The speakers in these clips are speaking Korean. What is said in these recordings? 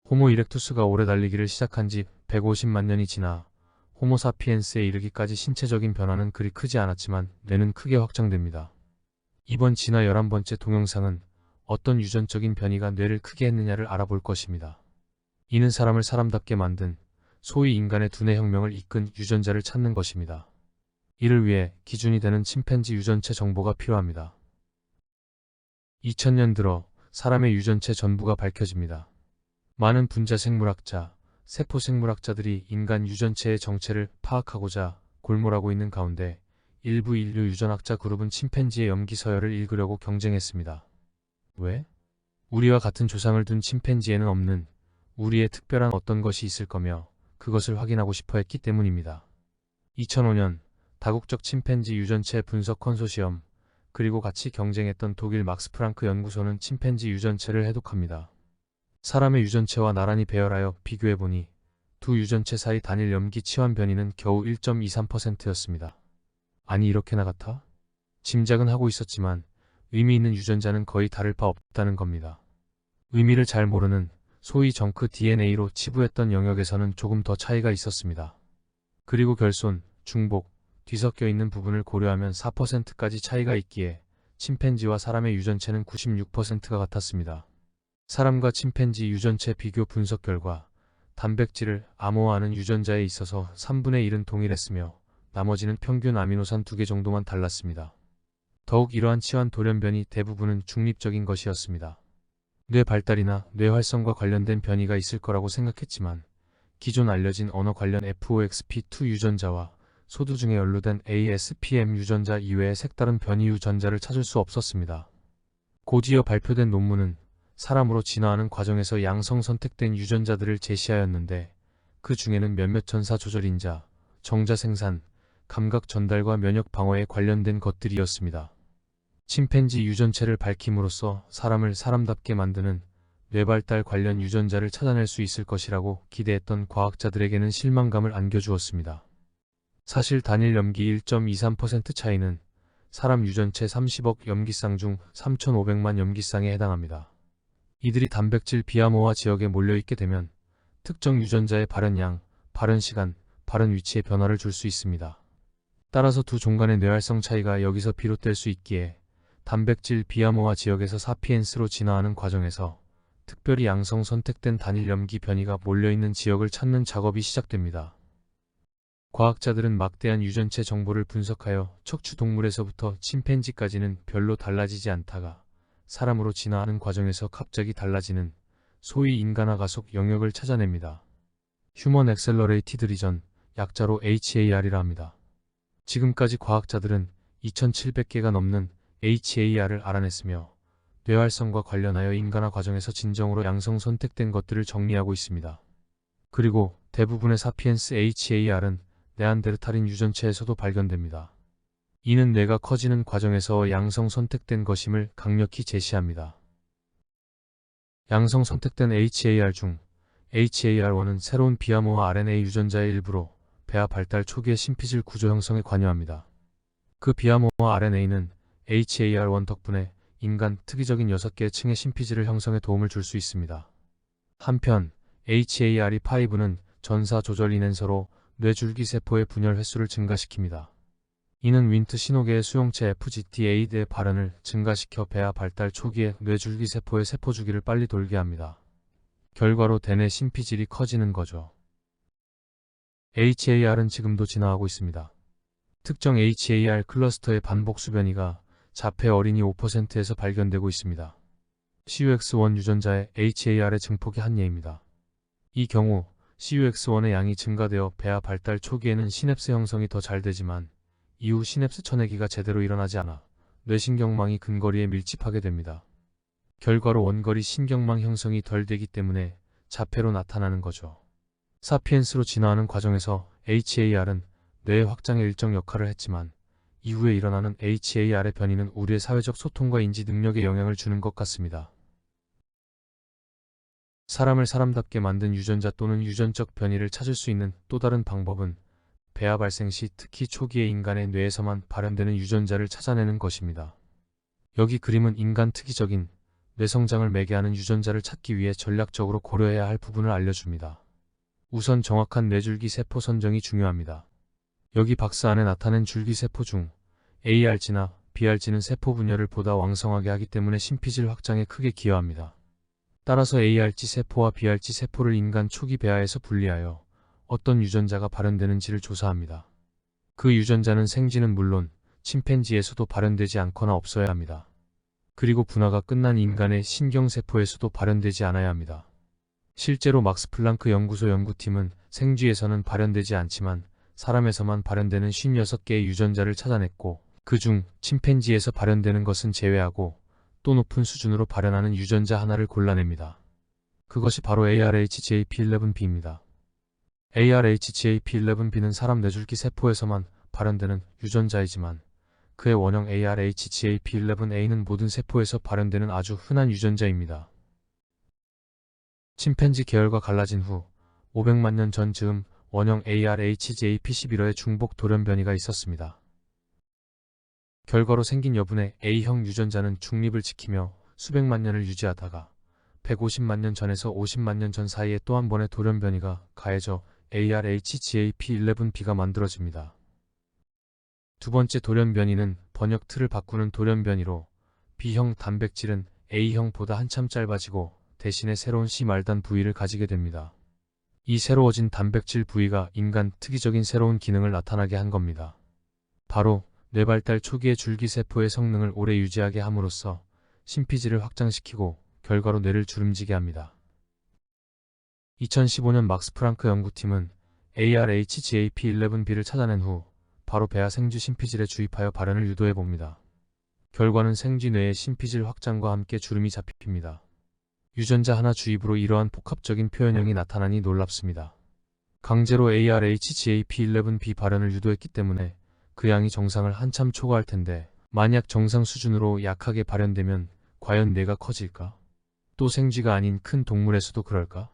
호모 이렉투스가 오래 달리기를 시작한 지 150만 년이 지나 호모사피엔스에 이르기까지 신체적인 변화는 그리 크지 않았지만 뇌는 크게 확장됩니다. 이번 진화 11번째 동영상은 어떤 유전적인 변이가 뇌를 크게 했느냐를 알아볼 것입니다. 이는 사람을 사람답게 만든 소위 인간의 두뇌 혁명을 이끈 유전자를 찾는 것입니다. 이를 위해 기준이 되는 침팬지 유전체 정보가 필요합니다. 2000년 들어 사람의 유전체 전부가 밝혀집니다. 많은 분자 생물학자, 세포 생물학자들이 인간 유전체의 정체를 파악하고자 골몰하고 있는 가운데 일부 인류 유전학자 그룹은 침팬지의 염기 서열을 읽으려고 경쟁했습니다. 왜? 우리와 같은 조상을 둔 침팬지에는 없는 우리의 특별한 어떤 것이 있을 거며 그것을 확인하고 싶어 했기 때문입니다. 2005년 다국적 침팬지 유전체 분석 컨소시엄 그리고 같이 경쟁했던 독일 막스 프랑크 연구소는 침팬지 유전체를 해독합니다. 사람의 유전체와 나란히 배열하여 비교해보니 두 유전체 사이 단일 염기 치환 변이는 겨우 1.23%였습니다. 아니 이렇게나 같아? 짐작은 하고 있었지만 의미 있는 유전자는 거의 다를 바 없다는 겁니다. 의미를 잘 모르는 소위 정크 DNA로 치부했던 영역에서는 조금 더 차이가 있었습니다. 그리고 결손, 중복, 뒤섞여 있는 부분을 고려하면 4%까지 차이가 있기에 침팬지와 사람의 유전체는 96%가 같았습니다. 사람과 침팬지 유전체 비교 분석 결과 단백질을 암호화하는 유전자에 있어서 3분의 1은 동일했으며 나머지는 평균 아미노산 2개 정도만 달랐습니다. 더욱 이러한 치환 돌연변이 대부분은 중립적인 것이었습니다. 뇌 발달이나 뇌 활성과 관련된 변이가 있을 거라고 생각했지만 기존 알려진 언어 관련 FOXP2 유전자와 소두 중에 연루된 ASPM 유전자 이외의 색다른 변이 유전자를 찾을 수 없었습니다. 곧이어 발표된 논문은 사람으로 진화하는 과정에서 양성 선택된 유전자들을 제시하였는데 그 중에는 몇몇 전사 조절인자, 정자 생산, 감각 전달과 면역 방어에 관련된 것들이었습니다. 침팬지 유전체를 밝힘으로써 사람을 사람답게 만드는 뇌발달 관련 유전자를 찾아낼 수 있을 것이라고 기대했던 과학자들에게는 실망감을 안겨주었습니다. 사실 단일 염기 1.23% 차이는 사람 유전체 30억 염기쌍 중 3,500만 염기쌍에 해당합니다. 이들이 단백질 비암호화 지역에 몰려있게 되면 특정 유전자의 발현량, 발현시간, 발현 위치에 변화를 줄 수 있습니다. 따라서 두 종 간의 뇌활성 차이가 여기서 비롯될 수 있기에 단백질 비암호화 지역에서 사피엔스로 진화하는 과정에서 특별히 양성 선택된 단일 염기 변이가 몰려있는 지역을 찾는 작업이 시작됩니다. 과학자들은 막대한 유전체 정보를 분석하여 척추 동물에서부터 침팬지까지는 별로 달라지지 않다가 사람으로 진화하는 과정에서 갑자기 달라지는 소위 인간화 가속 영역을 찾아냅니다. 휴먼 액셀러레이티드 리전, 약자로 HAR이라 합니다. 지금까지 과학자들은 2700개가 넘는 HAR을 알아냈으며 뇌활성과 관련하여 인간화 과정에서 진정으로 양성 선택된 것들을 정리하고 있습니다. 그리고 대부분의 사피엔스 HAR은 네안데르탈인 유전체에서도 발견됩니다. 이는 뇌가 커지는 과정에서 양성 선택된 것임을 강력히 제시합니다. 양성 선택된 HAR 중 HAR1은 새로운 비암호화 RNA 유전자의 일부로 배아 발달 초기의 심피질 구조 형성에 관여합니다. 그 비암호화 RNA는 HAR1 덕분에 인간 특이적인 6개의 층의 심피질을 형성에 도움을 줄 수 있습니다. 한편 HARE5는 전사 조절 인핸서로 뇌줄기세포의 분열 횟수를 증가시킵니다. 이는 윈트 신호계의 수용체 FGT8의 발현을 증가시켜 배아 발달 초기에 뇌줄기세포의 세포 주기를 빨리 돌게 합니다. 결과로 대뇌 심피질이 커지는 거죠. HAR은 지금도 진화하고 있습니다. 특정 HAR 클러스터의 반복수 변이가 자폐 어린이 5%에서 발견되고 있습니다. CUX1 유전자의 HAR의 증폭이 한 예입니다. 이 경우 CUX1의 양이 증가되어 배아 발달 초기에는 시냅스 형성이 더 잘 되지만 이후 시냅스 쳐내기가 제대로 일어나지 않아 뇌신경망이 근거리에 밀집하게 됩니다. 결과로 원거리 신경망 형성이 덜 되기 때문에 자폐로 나타나는 거죠. 사피엔스로 진화하는 과정에서 HAR은 뇌의 확장에 일정 역할을 했지만 이후에 일어나는 HAR의 변이는 우리의 사회적 소통과 인지 능력에 영향을 주는 것 같습니다. 사람을 사람답게 만든 유전자 또는 유전적 변이를 찾을 수 있는 또 다른 방법은 배아 발생 시 특히 초기의 인간의 뇌에서만 발현되는 유전자를 찾아내는 것입니다. 여기 그림은 인간 특이적인 뇌성장을 매개하는 유전자를 찾기 위해 전략적으로 고려해야 할 부분을 알려줍니다. 우선 정확한 뇌줄기 세포 선정이 중요합니다. 여기 박스 안에 나타낸 줄기세포 중 ARG나 BRG는 세포 분열을 보다 왕성하게 하기 때문에 심피질 확장에 크게 기여합니다. 따라서 ARG 세포와 BRG 세포를 인간 초기 배아에서 분리하여 어떤 유전자가 발현되는지를 조사합니다. 그 유전자는 생쥐는 물론 침팬지에서도 발현되지 않거나 없어야 합니다. 그리고 분화가 끝난 인간의 신경세포에서도 발현되지 않아야 합니다. 실제로 막스 플랑크 연구소 연구팀은 생쥐에서는 발현되지 않지만 사람에서만 발현되는 56개의 유전자를 찾아냈고 그중 침팬지에서 발현되는 것은 제외하고 또 높은 수준으로 발현하는 유전자 하나를 골라냅니다. 그것이 바로 ARHGAP11B입니다. ARHGAP11B는 사람 뇌줄기 세포에서만 발현되는 유전자이지만 그의 원형 ARHGAP11A는 모든 세포에서 발현되는 아주 흔한 유전자입니다. 침팬지 계열과 갈라진 후 500만 년 전 즈음 원형 ARHGAP11호의 중복 돌연 변이가 있었습니다. 결과로 생긴 여분의 A형 유전자는 중립을 지키며 수백만 년을 유지하다가 150만 년 전에서 50만 년 전 사이에 또 한 번의 돌연 변이가 가해져 ARHGAP11B가 만들어집니다. 두 번째 돌연 변이는 번역 틀을 바꾸는 돌연 변이로 B형 단백질은 A형보다 한참 짧아지고 대신에 새로운 C 말단 부위를 가지게 됩니다. 이 새로워진 단백질 부위가 인간 특이적인 새로운 기능을 나타나게 한 겁니다. 바로 뇌발달 초기의 줄기세포의 성능을 오래 유지하게 함으로써 심피지를 확장시키고 결과로 뇌를 주름지게 합니다. 2015년 막스 프랑크 연구팀은 ARHGAP11B를 찾아낸 후 바로 배아 생쥐 심피질에 주입하여 발현을 유도해봅니다. 결과는 생쥐 뇌의 심피질 확장과 함께 주름이 잡힙니다. 유전자 하나 주입으로 이러한 복합적인 표현형이 나타나니 놀랍습니다. 강제로 ARHGAP11B 발현을 유도했기 때문에 그 양이 정상을 한참 초과할 텐데 만약 정상 수준으로 약하게 발현되면 과연 뇌가 커질까? 또 생쥐가 아닌 큰 동물에서도 그럴까?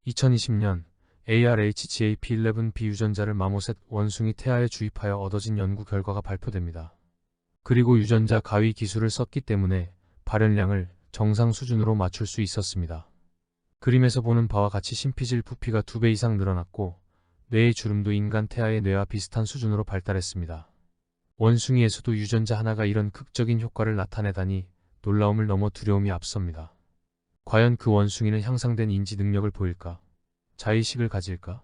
2020년 ARHGAP11B 유전자를 마모셋 원숭이 태아에 주입하여 얻어진 연구 결과가 발표됩니다. 그리고 유전자 가위 기술을 썼기 때문에 발현량을 정상 수준으로 맞출 수 있었습니다. 그림에서 보는 바와 같이 심피질 부피가 2배 이상 늘어났고 뇌의 주름도 인간 태아의 뇌와 비슷한 수준으로 발달했습니다. 원숭이에서도 유전자 하나가 이런 극적인 효과를 나타내다니 놀라움을 넘어 두려움이 앞섭니다. 과연 그 원숭이는 향상된 인지 능력을 보일까? 자의식을 가질까?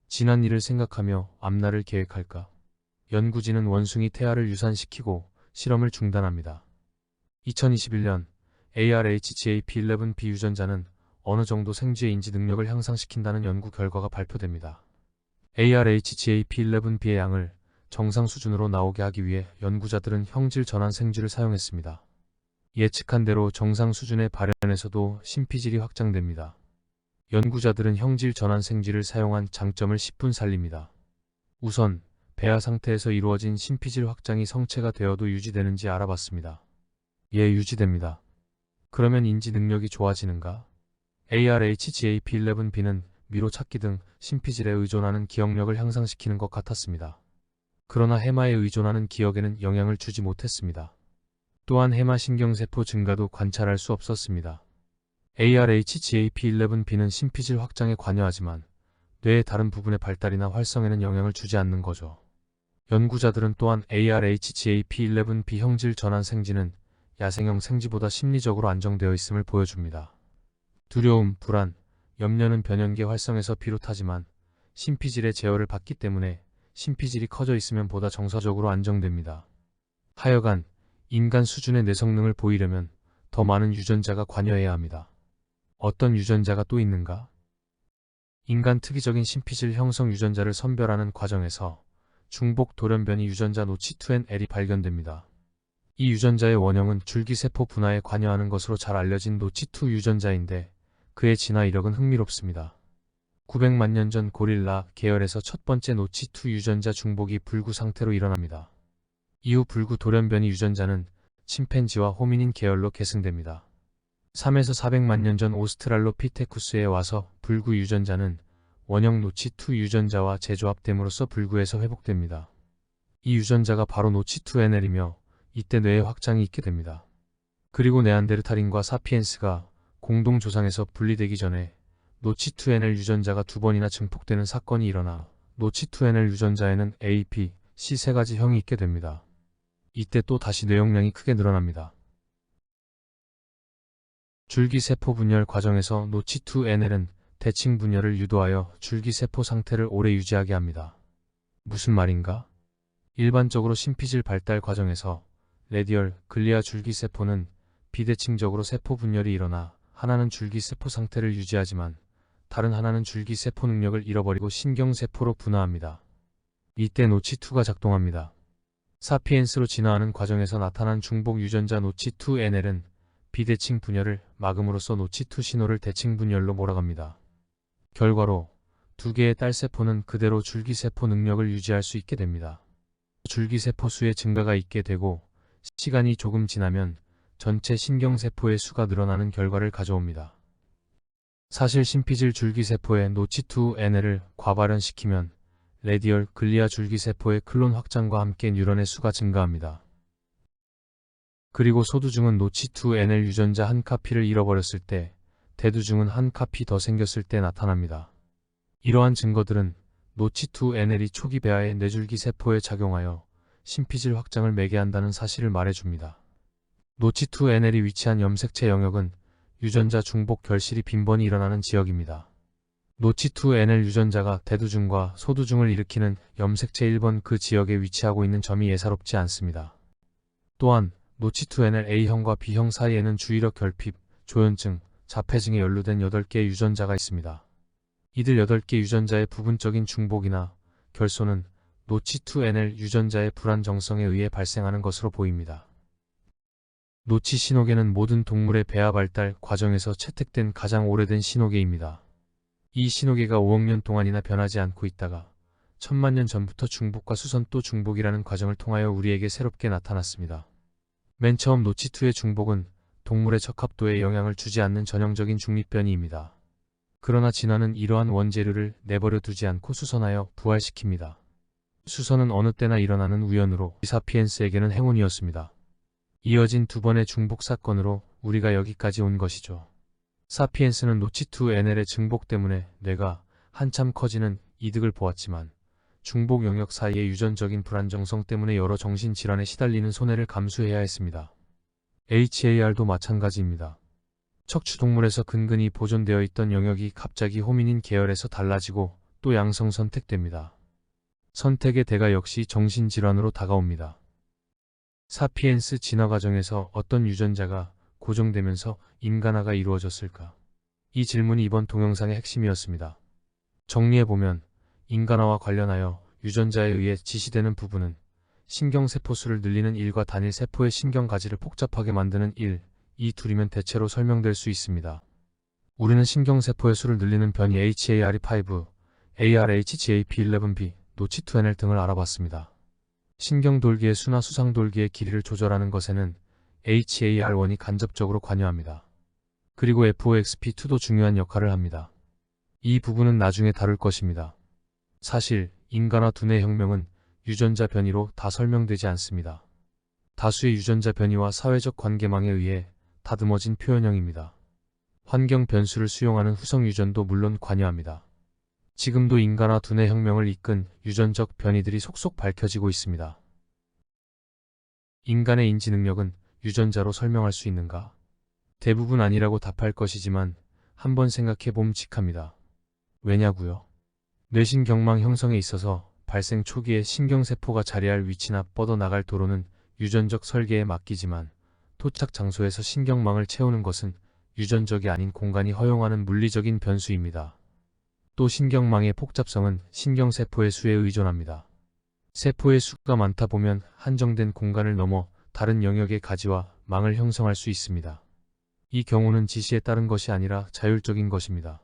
지난 일을 생각하며 앞날을 계획할까? 연구진은 원숭이 태아를 유산시키고 실험을 중단합니다. 2021년 ARHGAP11B 유전자는 어느 정도 생쥐의 인지 능력을 향상시킨다는 연구 결과가 발표됩니다. ARHGAP11B의 양을 정상 수준으로 나오게 하기 위해 연구자들은 형질 전환 생쥐를 사용했습니다. 예측한 대로 정상 수준의 발현에서도 심피질이 확장됩니다. 연구자들은 형질 전환 생쥐를 사용한 장점을 10분 살립니다. 우선 배아 상태에서 이루어진 심피질 확장이 성체가 되어도 유지되는지 알아봤습니다. 예, 유지됩니다. 그러면 인지 능력이 좋아지는가? ARHGAP11B는 미로 찾기 등 심피질에 의존하는 기억력을 향상시키는 것 같았습니다. 그러나 해마에 의존하는 기억에는 영향을 주지 못했습니다. 또한 해마 신경세포 증가도 관찰할 수 없었습니다. ARHGAP11B는 심피질 확장에 관여하지만 뇌의 다른 부분의 발달이나 활성에는 영향을 주지 않는 거죠. 연구자들은 또한 ARHGAP11B 형질 전환 생쥐는 야생형 생쥐보다 심리적으로 안정되어 있음을 보여줍니다. 두려움, 불안, 염려는 변연계 활성에서 비롯하지만 심피질의 제어를 받기 때문에 심피질이 커져 있으면 보다 정서적으로 안정됩니다. 하여간 인간 수준의 뇌 성능을 보이려면 더 많은 유전자가 관여해야 합니다. 어떤 유전자가 또 있는가? 인간 특이적인 심피질 형성 유전자를 선별하는 과정에서 중복 돌연변이 유전자 노치2NL이 발견됩니다. 이 유전자의 원형은 줄기세포 분화에 관여하는 것으로 잘 알려진 노치2 유전자인데 그의 진화 이력은 흥미롭습니다. 900만 년 전 고릴라 계열에서 첫 번째 노치2 유전자 중복이 불구 상태로 일어납니다. 이후 불구 돌연변이 유전자는 침팬지와 호미닌 계열로 계승됩니다. 3에서 400만 년 전 오스트랄로피테쿠스에 와서 불구 유전자는 원형 노치2 유전자와 재조합됨으로써 불구에서 회복됩니다. 이 유전자가 바로 노치2NL이며 이때 뇌의 확장이 있게 됩니다. 그리고 네안데르탈인과 사피엔스가 공동 조상에서 분리되기 전에 노치2NL 유전자가 2번이나 증폭되는 사건이 일어나 노치2NL 유전자에는 A, B, C 세 가지 형이 있게 됩니다. 이때 또 다시 뇌용량이 크게 늘어납니다. 줄기세포 분열 과정에서 노치2NL은 대칭 분열을 유도하여 줄기세포 상태를 오래 유지하게 합니다. 무슨 말인가? 일반적으로 심피질 발달 과정에서 레디얼, 글리아 줄기세포는 비대칭적으로 세포 분열이 일어나 하나는 줄기세포 상태를 유지하지만 다른 하나는 줄기세포 능력을 잃어버리고 신경세포로 분화합니다. 이때 노치2가 작동합니다. 사피엔스로 진화하는 과정에서 나타난 중복 유전자 노치2NL은 비대칭 분열을 막음으로써 노치2 신호를 대칭 분열로 몰아갑니다. 결과로 두 개의 딸세포는 그대로 줄기세포 능력을 유지할 수 있게 됩니다. 줄기세포 수의 증가가 있게 되고 시간이 조금 지나면 전체 신경세포의 수가 늘어나는 결과를 가져옵니다. 사실 심피질 줄기세포의 노치2NL을 과발현시키면 레디얼 글리아 줄기세포의 클론 확장과 함께 뉴런의 수가 증가합니다. 그리고 소두중은 노치2NL 유전자 한 카피를 잃어버렸을 때, 대두중은 한 카피 더 생겼을 때 나타납니다. 이러한 증거들은 노치2NL이 초기 배아의 뇌줄기 세포에 작용하여 심피질 확장을 매개한다는 사실을 말해줍니다. 노치2NL이 위치한 염색체 영역은 유전자 중복 결실이 빈번히 일어나는 지역입니다. 노치2NL 유전자가 대두중과 소두중을 일으키는 염색체 1번 그 지역에 위치하고 있는 점이 예사롭지 않습니다. 또한 노치2NL A형과 B형 사이에는 주의력 결핍, 조현증, 자폐증에 연루된 8개의 유전자가 있습니다. 이들 8개 유전자의 부분적인 중복이나 결손은 노치2NL 유전자의 불안정성에 의해 발생하는 것으로 보입니다. 노치 신호계는 모든 동물의 배아 발달 과정에서 채택된 가장 오래된 신호계입니다. 이 신호계가 5억 년 동안이나 변하지 않고 있다가 1000만 년 전부터 중복과 수선 또 중복이라는 과정을 통하여 우리에게 새롭게 나타났습니다. 맨 처음 노치2의 중복은 동물의 척합도에 영향을 주지 않는 전형적인 중립변이입니다. 그러나 진화는 이러한 원재료를 내버려 두지 않고 수선하여 부활시킵니다. 수선은 어느 때나 일어나는 우연으로 사피엔스에게는 행운이었습니다. 이어진 두 번의 중복 사건으로 우리가 여기까지 온 것이죠. 사피엔스는 노치2NL의 증복 때문에 뇌가 한참 커지는 이득을 보았지만 중복 영역 사이의 유전적인 불안정성 때문에 여러 정신질환에 시달리는 손해를 감수해야 했습니다. HAR도 마찬가지입니다. 척추동물에서 근근히 보존되어 있던 영역이 갑자기 호미닌 계열에서 달라지고 또 양성 선택됩니다. 선택의 대가 역시 정신질환으로 다가옵니다. 사피엔스 진화 과정에서 어떤 유전자가 고정되면서 인간화가 이루어졌을까? 이 질문이 이번 동영상의 핵심이었습니다. 정리해보면 인간화와 관련하여 유전자에 의해 지시되는 부분은 신경세포수를 늘리는 1과 단일 세포의 신경가지를 복잡하게 만드는 1, 이 둘이면 대체로 설명될 수 있습니다. 우리는 신경세포의 수를 늘리는 변이 HARE5, ARHGAP11B, 노치2NL 등을 알아봤습니다. 신경돌기의 수나 수상돌기의 길이를 조절하는 것에는 HAR1이 간접적으로 관여합니다. 그리고 FOXP2도 중요한 역할을 합니다. 이 부분은 나중에 다룰 것입니다. 사실 인간화 두뇌 혁명은 유전자 변이로 다 설명되지 않습니다. 다수의 유전자 변이와 사회적 관계망에 의해 다듬어진 표현형입니다. 환경 변수를 수용하는 후성 유전도 물론 관여합니다. 지금도 인간화 두뇌 혁명을 이끈 유전적 변이들이 속속 밝혀지고 있습니다. 인간의 인지 능력은 유전자로 설명할 수 있는가? 대부분 아니라고 답할 것이지만 한번 생각해 봄직합니다. 왜냐고요? 뇌신경망 형성에 있어서 발생 초기에 신경세포가 자리할 위치나 뻗어나갈 도로는 유전적 설계에 맡기지만 도착 장소에서 신경망을 채우는 것은 유전적이 아닌 공간이 허용하는 물리적인 변수입니다. 또 신경망의 복잡성은 신경세포의 수에 의존합니다. 세포의 수가 많다 보면 한정된 공간을 넘어 다른 영역의 가지와 망을 형성할 수 있습니다. 이 경우는 지시에 따른 것이 아니라 자율적인 것입니다.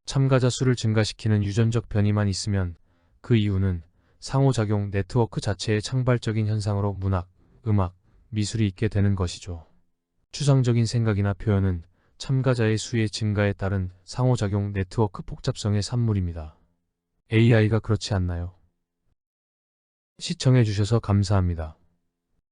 참가자 수를 증가시키는 유전적 변이만 있으면 그 이유는 상호작용 네트워크 자체의 창발적인 현상으로 문학, 음악, 미술이 있게 되는 것이죠. 추상적인 생각이나 표현은 참가자의 수의 증가에 따른 상호작용 네트워크 복잡성의 산물입니다. AI가 그렇지 않나요? 시청해주셔서 감사합니다.